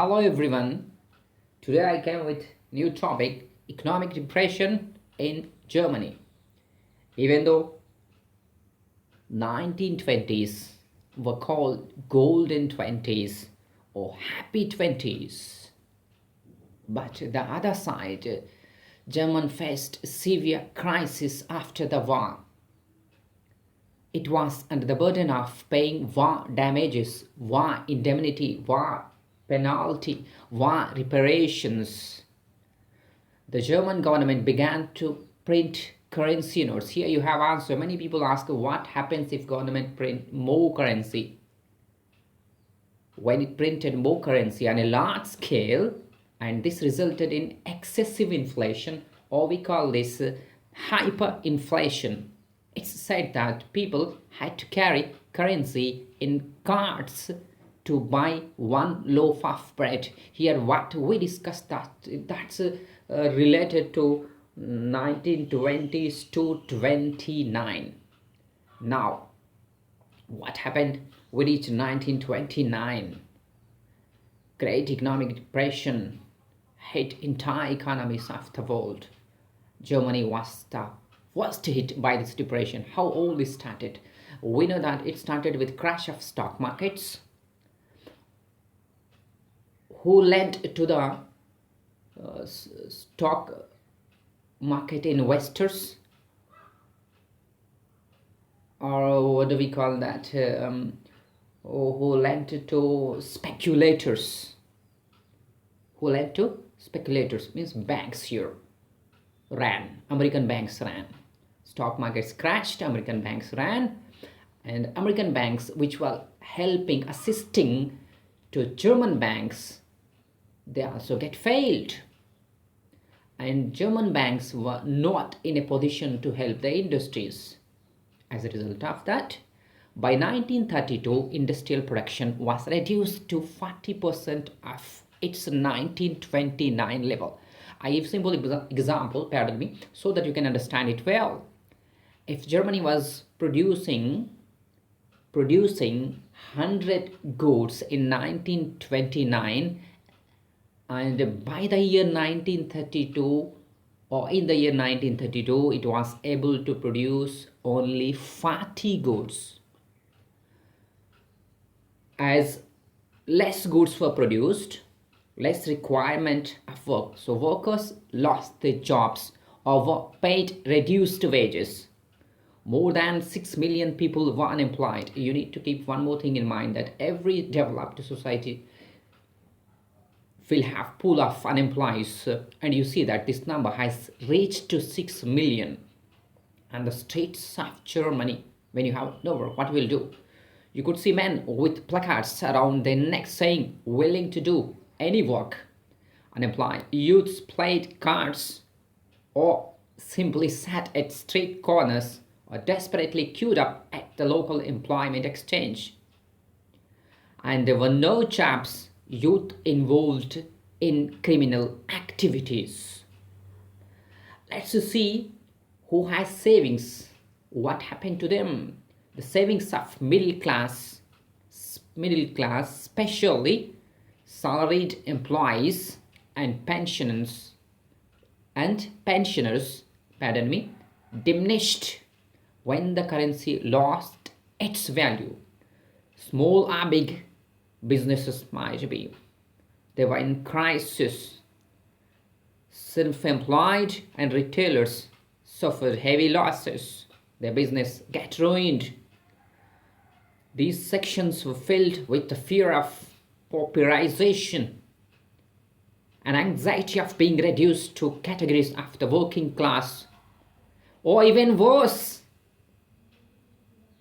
Hello everyone. Today I came with new topic economic depression in Germany. Even though 1920s were called golden 20s or happy 20s, but the other side, Germany faced severe crisis after the war. It was under the burden of paying war damages, war indemnity, war penalty, war reparations. The German government began to print currency notes. Here you have answer. Many people ask what happens if government print more currency. When it printed more currency on a large scale, and this resulted in excessive inflation, or we call this hyperinflation. It's said that people had to carry currency in carts to buy one loaf of bread. Here what we discussed that's related to 1920s to 29. Now what happened? We reached 1929. Great economic depression hit entire economies of the world. Germany was the first hit by this depression. How all this started? We know that it started with crash of stock markets. Who led to the stock market investors, or what do we call that? Who led to speculators? Who led to speculators means banks here ran. American banks ran. Stock markets crashed, American banks ran, and American banks which were helping, assisting to German banks, they also get failed. And German banks were not in a position to help the industries. As a result of that, by 1932, industrial production was reduced to 40% of its 1929 level. I give simple example, pardon me, so that you can understand it well. If Germany was producing 100 goods in 1929, and by the year 1932, or in the year 1932, it was able to produce only 40 goods. As less goods were produced, less requirement of work, so workers lost their jobs or were paid reduced wages. More than 6 million people were unemployed. You need to keep one more thing in mind, that every developed society will have pool of unemployed, and you see that this number has reached to 6 million. And the streets of Germany, when you have no work, what will do? You could see men with placards around their necks saying willing to do any work. Unemployed youths played cards or simply sat at street corners or desperately queued up at the local employment exchange. And there were no jobs, youth involved in criminal activities. Let's see who has savings. What happened to them? The savings of middle class, especially salaried employees and pensioners, diminished when the currency lost its value. Small or big businesses might be, they were in crisis. Self-employed and retailers suffered heavy losses. Their business got ruined. These sections were filled with the fear of pauperization and anxiety of being reduced to categories of the working class, or even worse,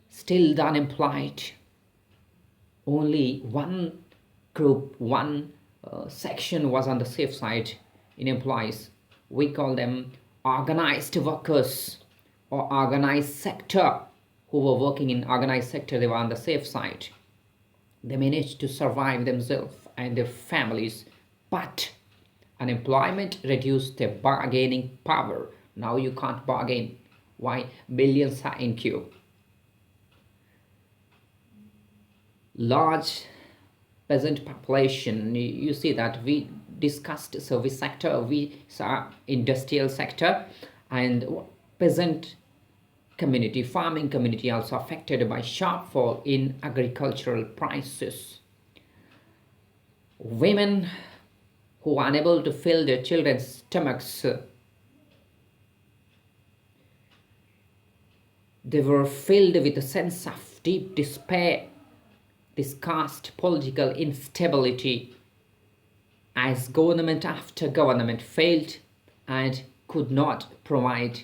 still the unemployed. Only one group, one section was on the safe side in employees. We call them organized workers or organized sector. Who were working in organized sector, they were on the safe side. They managed to survive themselves and their families, but unemployment reduced their bargaining power. Now you can't bargain. Why? Billions are in queue. Large peasant population. You see that we discussed service sector, we saw industrial sector, and peasant community, farming community also affected by sharp fall in agricultural prices. Women who are unable to fill their children's stomachs, they were filled with a sense of deep despair, disgust, political instability, as government after government failed and could not provide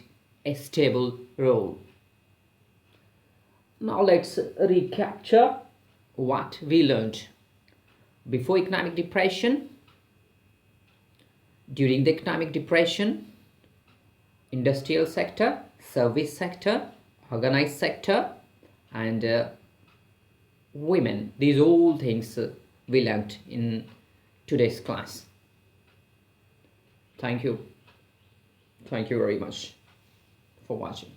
a stable role. Now let's recapture what we learned. Before economic depression, during the economic depression, industrial sector, service sector, organized sector, and women, these all things we learned in today's class. Thank you very much for watching.